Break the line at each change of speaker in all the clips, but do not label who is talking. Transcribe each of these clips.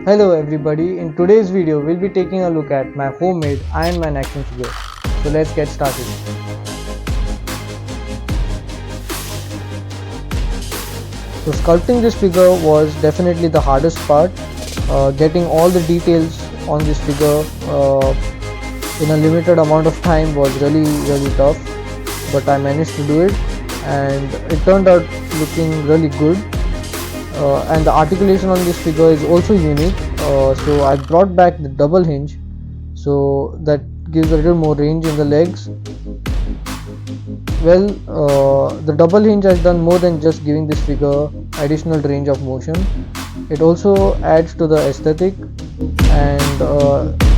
Hello everybody, in today's video we'll be taking a look at my homemade Iron Man action figure. So let's get started. So sculpting this figure was definitely the hardest part. Getting all the details on this figure in a limited amount of time was really tough, but I managed to do it and it turned out looking really good. And the articulation on this figure is also unique. So I brought back the double hinge, so that gives a little more range in the legs. Well, the double hinge has done more than just giving this figure additional range of motion. It also adds to the aesthetic, and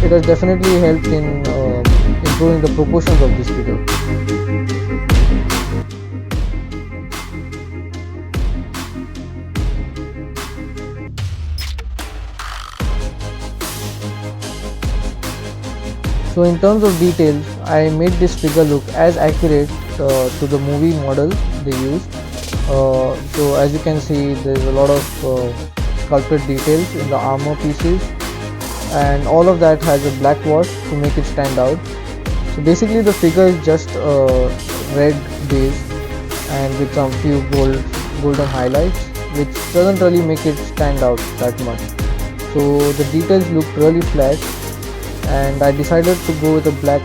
it has definitely helped in improving the proportions of this figure. So in terms of details, I made this figure look as accurate to the movie model they used. So as you can see, there is a lot of sculpted details in the armor pieces, and all of that has a black wash to make it stand out. So basically the figure is just a red base and with some few golden highlights, which doesn't really make it stand out that much. So the details look really flat, and I decided to go with a black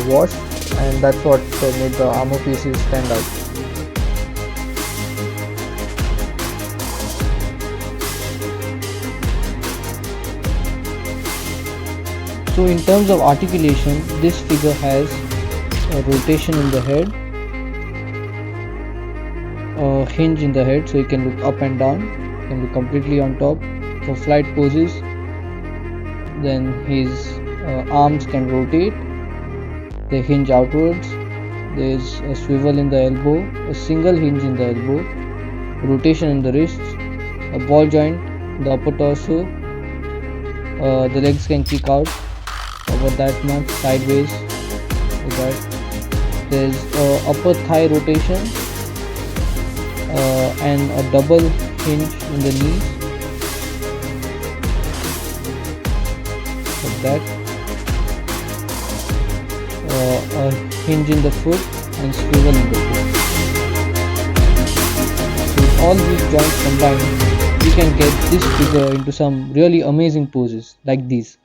wash, and that's what made the armor pieces stand out. So in terms of articulation, this figure has a rotation in the head, a hinge in the head so you can look up and down, you can look completely on top for flight poses. Then his arms can rotate, they hinge outwards. There is a swivel in the elbow, a single hinge in the elbow, rotation in the wrists, a ball joint in the upper torso. The legs can kick out over that much sideways like that. There is upper thigh rotation and a double hinge in the knees like that. A hinge in the foot and swivel in the foot. So with all these joints combined, you can get this figure into some really amazing poses like these.